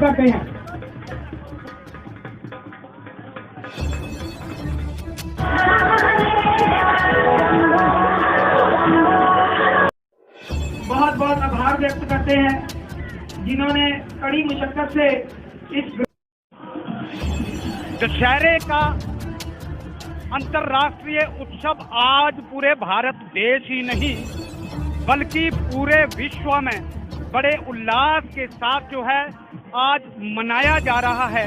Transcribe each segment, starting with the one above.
करते हैं। बहुत बहुत आभार व्यक्त करते हैं जिन्होंने कड़ी मुशक्कत से इस दशहरे का अंतर्राष्ट्रीय उत्सव आज पूरे भारत देश ही नहीं बल्कि पूरे विश्व में बड़े उल्लास के साथ जो है आज मनाया जा रहा है।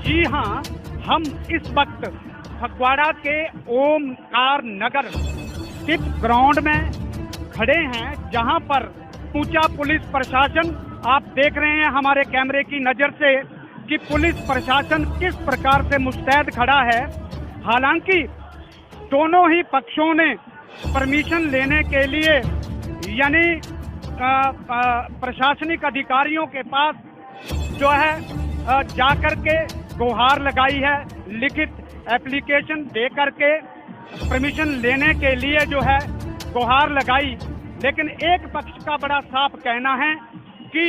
जी हाँ, हम इस वक्त फगवाड़ा के ओमकार नगर स्थित ग्राउंड में खड़े हैं, जहां पर ऊंचा पुलिस प्रशासन, आप देख रहे हैं हमारे कैमरे की नजर से कि पुलिस प्रशासन किस प्रकार से मुस्तैद खड़ा है। हालांकि दोनों ही पक्षों ने परमिशन लेने के लिए यानी प्रशासनिक अधिकारियों के पास जो है जाकर के गुहार लगाई है, लिखित एप्लीकेशन दे करके परमिशन लेने के लिए जो है गुहार लगाई। लेकिन एक पक्ष का बड़ा साफ कहना है कि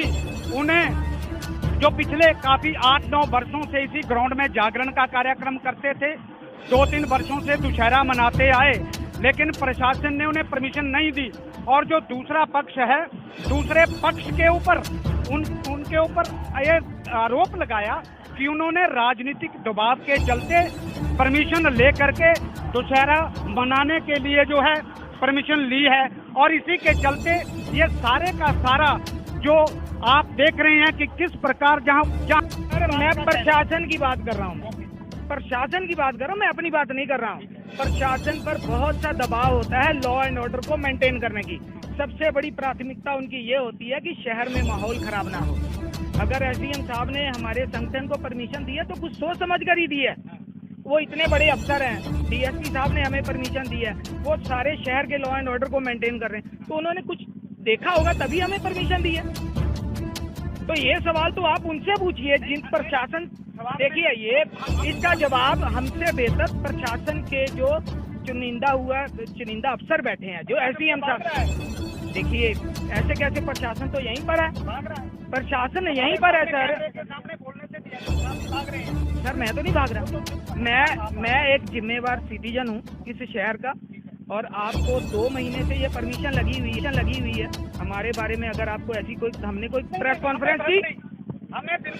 उन्हें जो पिछले काफी 8-9 वर्षों से इसी ग्राउंड में जागरण का कार्यक्रम करते थे, 2-3 वर्षों से दुशहरा मनाते आए, लेकिन प्रशासन ने उन्हें परमिशन नहीं दी। और जो दूसरा पक्ष है, दूसरे पक्ष के ऊपर उनके ऊपर ये आरोप लगाया कि उन्होंने राजनीतिक दबाव के चलते परमिशन ले करके दुशहरा मनाने के लिए जो है परमिशन ली है। और इसी के चलते ये सारे का सारा जो आप देख रहे हैं कि किस प्रकार जहाँ मैं प्रशासन की बात कर रहा हूँ, प्रशासन की बात कर रहा हूँ, मैं अपनी बात नहीं कर रहा हूँ। प्रशासन पर बहुत सा दबाव होता है लॉ एंड ऑर्डर को मेंटेन करने की। सबसे बड़ी प्राथमिकता उनकी ये होती है कि शहर में माहौल खराब ना हो। अगर एसडीएम साहब ने हमारे संगठन को परमिशन दी है तो कुछ सोच समझ कर ही दी है। वो इतने बड़े अफसर हैं, डीएसपी साहब ने हमें परमिशन दी है, वो सारे शहर के लॉ एंड ऑर्डर को मेंटेन कर रहे हैं, तो उन्होंने कुछ देखा होगा तभी हमें परमिशन दी है। तो ये सवाल तो आप उनसे पूछिए जिन प्रशासन, देखिए ये इसका जवाब हमसे बेहतर प्रशासन के जो चुनिंदा अफसर बैठे हैं, जो एसडीएम साहब। देखिए ऐसे कैसे, प्रशासन तो यहीं पर है, प्रशासन यहीं पर है सर। सर मैं तो नहीं भाग रहा, मैं एक जिम्मेवार सिटीजन हूँ इस शहर का, और आपको 2 महीने से ये परमिशन लगी हुई है हमारे बारे में। अगर आपको ऐसी कोई, हमने कोई प्रेस कॉन्फ्रेंस की,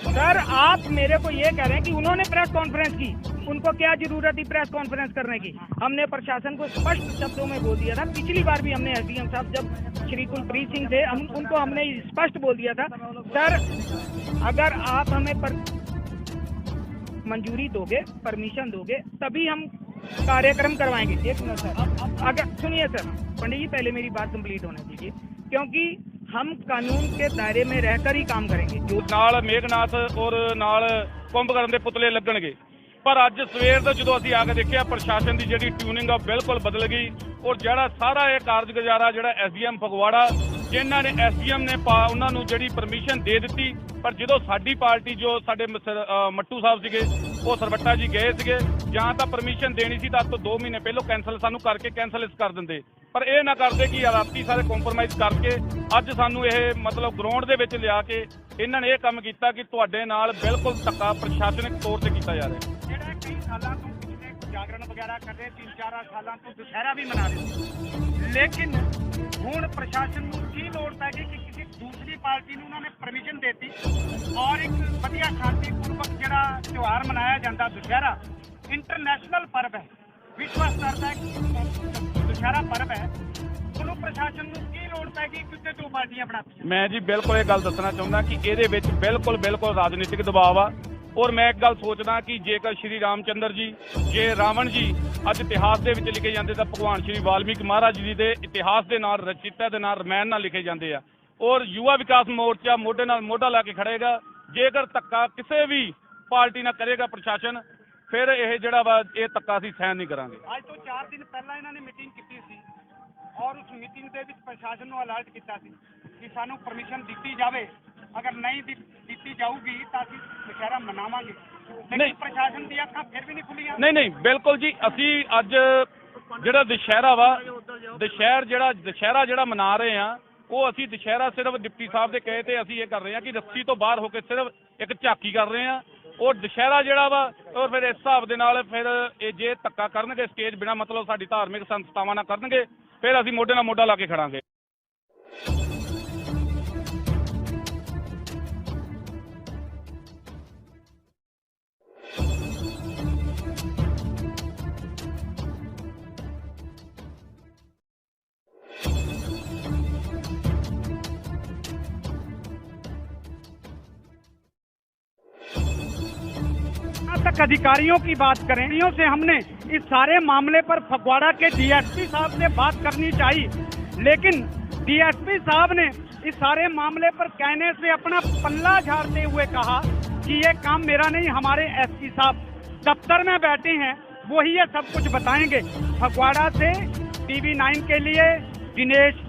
सर आप मेरे को ये कह रहे हैं कि उन्होंने प्रेस कॉन्फ्रेंस की, उनको क्या जरूरत थी प्रेस कॉन्फ्रेंस करने की। हमने प्रशासन को स्पष्ट शब्दों में बोल दिया था, पिछली बार भी हमने एसडीएम साहब जब श्री कुलप्रीत सिंह थे, उनको हमने स्पष्ट बोल दिया था, सर अगर आप हमें मंजूरी दोगे, परमिशन दोगे, तभी हम कार्यक्रम करवाएंगे। एक मिनट सर, अगर सुनिए सर, पंडित जी पहले मेरी बात कंप्लीट होने दीजिए, क्योंकि हम कानून के दायरे में रहकर ही काम करेंगे। जो नाल मेघनाथ और नाल कुंभकर्ण के पुतले लगणगे, पर अज सवेर तो जो असीं आके देखिया प्रशासन की जिहड़ी ट्यूनिंग आ बिल्कुल बदल गई। और जिहड़ा सारा ये कारजगुजारा जिहड़ा एसडीएम फगवाड़ा, जिन्हां ने एसडीएम ने उन्हां नूं जिहड़ी परमिशन दे दित्ती, पर जो साडी पार्टी जो साडे मट्टू साहब सीगे, वो सरवट्टा जी गए सीगे, जां तां परमिशन देनी सी तां तो 2 महीने पहलों कैंसल सानूं करके कैंसल इस कर दिंदे, पर यह ना करते कि राती सारे कॉम्प्रोमाइज़ करके अज सानूं ये मतलब ग्राउंड दे विच लिया के इन्हां ने यह काम कीता कि तुहाडे नाल बिल्कुल धक्का प्रशासनिक तौर ते कीता जा रहा है। कई सालों तो पिछले जागरण वगैरह कर रहे, 3-4 सालों तो दुशहरा भी मना रहे, लेकिन हुण प्रशासन नूं की लोड़ पै गई कि किसी दूसरी पार्टी नूं उन्होंने परमिशन देती और एक वधिया शांतिपूर्वक जिहड़ा त्योहार मनाया जाता दुशहरा, इंटरनेशनल पर्व है, विश्व स्तर का दुशहरा पर्व है, उन्होंने प्रशासन नूं की लोड़ पै गई कि 2 पार्टियां बनाती। मैं जी बिल्कुल एक गल दसना चाहुंदा कि इहदे विच बिल्कुल राजनीतिक दबाव आ। और मैं एक गल सोचदा कि जेकर श्री रामचंद्र जी, जे रावण जी अज इतिहास दे विच लिखे जाते, तो भगवान श्री वाल्मीकि महाराज जी दे इतिहास के नाल, रचिता के नाल, रमैन नाल लिखे जाते हैं। और युवा विकास मोर्चा मोढे नाल मोढा ला के खड़ेगा। जेकर धक्का किसी भी पार्टी ना करेगा प्रशासन, फिर यह जिहड़ा वा ये धक्का असीं सहन नहीं करांगे। आज तो 4 दिन पहला इन्होंने मीटिंग की सी और उस मीटिंग के प्रशासन को अलर्ट किया कि सानू परमिशन दी जाए, अगर नहीं दी जाऊगी तो असीं दुशहरा मनावांगे, लेकिन प्रशासन दी अखां फिर भी नहीं खुलियां। नहीं बिल्कुल जी, असीं अज जिहड़ा दुशहरा वा, दुशहरा जिहड़ा मना रहे हैं, ਉਹ ਅਸੀਂ ਦੁਸ਼ਹਿਰਾ ਸਿਰਫ ਡਿਪਟੀ ਸਾਹਿਬ ਦੇ ਕਹੇ ਤੇ ਅਸੀਂ ਇਹ ਕਰ ਰਹੇ ਹਾਂ ਕਿ ਰੱਸੀ ਤੋਂ ਬਾਹਰ ਹੋ ਕੇ ਸਿਰਫ ਇੱਕ ਝਾਕੀ ਕਰ ਰਹੇ ਹਾਂ। ਉਹ ਦੁਸ਼ਹਿਰਾ ਜਿਹੜਾ ਵਾ ਉਹ ਫਿਰ ਇਸ ਹਿਸਾਬ ਦੇ ਨਾਲ ਫਿਰ ਇਹ ਜੇ ਧੱਕਾ ਕਰਨਗੇ ਸਟੇਜ ਬਿਨਾਂ ਮਤਲਬ ਸਾਡੀ ਧਾਰਮਿਕ ਸੰਸਥਾਵਾਂ ਨਾਲ ਕਰਨਗੇ, ਫਿਰ ਅਸੀਂ ਮੋਢੇ ਨਾਲ ਮੋਢਾ ਲਾ ਕੇ ਖੜਾਂਗੇ। तक अधिकारियों की बात करें, से हमने इस सारे मामले पर फगवाड़ा के डीएसपी साहब से बात करनी चाहिए, लेकिन डीएसपी साहब ने इस सारे मामले पर कहने से अपना पल्ला झाड़ते हुए कहा कि ये काम मेरा नहीं, हमारे एसपी साहब दफ्तर में बैठे हैं, वही ये सब कुछ बताएंगे। फगवाड़ा से TV9 के लिए दिनेश